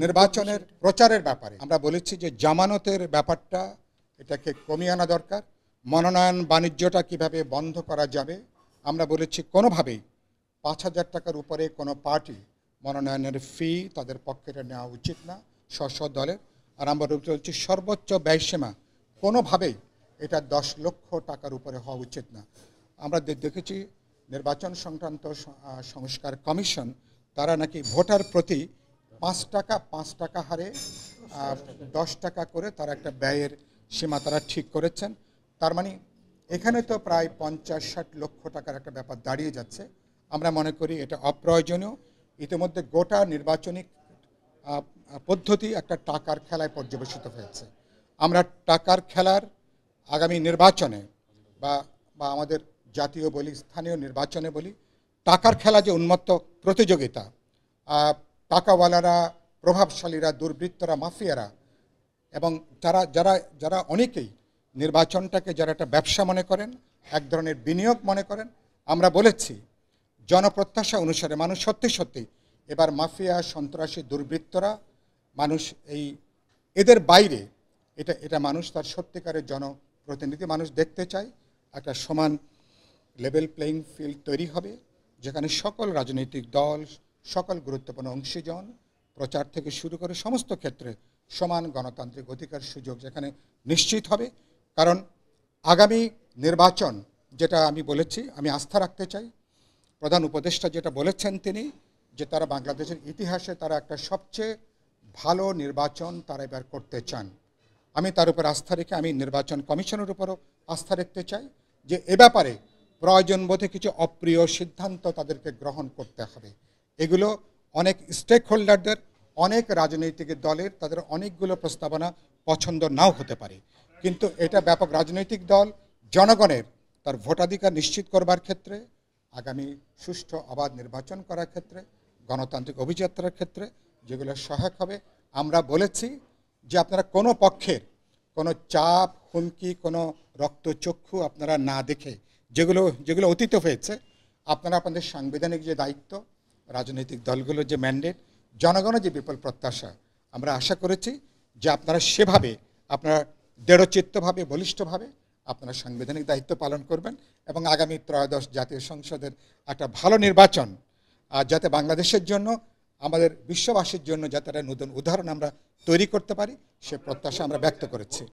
নির্বাচনের প্রচারের ব্যাপারে আমরা বলেছি যে জামানতের ব্যাপারটা এটাকে কমিয়ে আনা দরকার। মনোনয়ন বাণিজ্যটা কিভাবে বন্ধ করা যাবে, আমরা বলেছি কোনোভাবেই ৫,০০০ টাকার উপরে কোনো পার্টি মনোনয়নের ফি তাদের পক্ষে নেওয়া উচিত না স্ব দলের। আর আমরা বলছি সর্বোচ্চ ব্যয়সীমা কোনোভাবেই এটা ১০ লক্ষ টাকার উপরে হওয়া উচিত না। আমরা দেখেছি নির্বাচন সংক্রান্ত সংস্কার কমিশন তারা নাকি ভোটার প্রতি ৫ টাকা হারে ১০ টাকা করে তারা একটা ব্যয়ের সীমা তারা ঠিক করেছেন। তার মানে এখানে তো প্রায় ৫০-৬০ লক্ষ টাকার একটা ব্যাপার দাঁড়িয়ে যাচ্ছে। আমরা মনে করি এটা অপ্রয়োজনীয়। ইতিমধ্যে গোটা নির্বাচনী পদ্ধতি একটা টাকার খেলায় পর্যবেসিত হয়েছে। আমরা টাকার খেলার আগামী নির্বাচনে বা আমাদের জাতীয় বলি স্থানীয় নির্বাচনে বলি, টাকার খেলা যে উন্মত্ত প্রতিযোগিতা, টাকাওয়ালারা, প্রভাবশালীরা, দুর্বৃত্তরা, মাফিয়ারা এবং যারা অনেকেই নির্বাচনটাকে যারা একটা ব্যবসা মনে করেন, এক ধরনের বিনিয়োগ মনে করেন, আমরা বলেছি জনপ্রত্যাশা অনুসারে মানুষ সত্যি এবার মাফিয়া, সন্ত্রাসী, দুর্বৃত্তরা মানুষ এদের বাইরে এটা মানুষ তার সত্যিকারের জনপ্রতিনিধি মানুষ দেখতে চায়। একটা সমান লেভেল প্লেইং ফিল্ড তৈরি হবে যেখানে সকল রাজনৈতিক দল, সকল গুরুত্বপূর্ণ অংশীজন, প্রচার থেকে শুরু করে সমস্ত ক্ষেত্রে সমান গণতান্ত্রিক অধিকার সুযোগ যেখানে নিশ্চিত হবে। কারণ আগামী নির্বাচন যেটা আমি বলেছি, আমি আস্থা রাখতে চাই, প্রধান উপদেষ্টা যেটা বলেছেন তিনি যে তারা বাংলাদেশের ইতিহাসে তারা একটা সবচেয়ে ভালো নির্বাচন তারা এবার করতে চান। আমি তার উপর আস্থা রেখে আমি নির্বাচন কমিশনের উপরও আস্থা রাখতে চাই যে এ ব্যাপারে প্রয়োজন বোধে কিছু অপ্রিয় সিদ্ধান্ত তাদেরকে গ্রহণ করতে হবে। এগুলো অনেক স্টেক হোল্ডারদের, অনেক রাজনৈতিক দলের তাদের অনেকগুলো প্রস্তাবনা পছন্দ নাও হতে পারে, কিন্তু এটা ব্যাপক রাজনৈতিক দল জনগণের তার ভোটাধিকার নিশ্চিত করবার ক্ষেত্রে, আগামী সুষ্ঠু অবাধ নির্বাচন করার ক্ষেত্রে, গণতান্ত্রিক অভিযাত্রার ক্ষেত্রে যেগুলো সহায়ক হবে। আমরা বলেছি যে আপনারা কোনো পক্ষের কোনো চাপ, হুমকি, কোনো রক্তচক্ষু আপনারা না দেখে যেগুলো অতীত হয়েছে, আপনারা আপনাদের সাংবিধানিক যে দায়িত্ব, রাজনৈতিক দলগুলোর যে ম্যান্ডেট, জনগণের যে বিপুল প্রত্যাশা, আমরা আশা করেছি যে আপনারা সেভাবে আপনারা দৃঢ়চিত্তভাবে, বলিষ্ঠভাবে আপনারা সাংবিধানিক দায়িত্ব পালন করবেন এবং আগামী ত্রয়োদশ জাতীয় সংসদের একটা ভালো নির্বাচন যাতে বাংলাদেশের জন্য, আমাদের বিশ্ববাসীর জন্য যাতে একটা নতুন উদাহরণ আমরা তৈরি করতে পারি, সে প্রত্যাশা আমরা ব্যক্ত করেছি।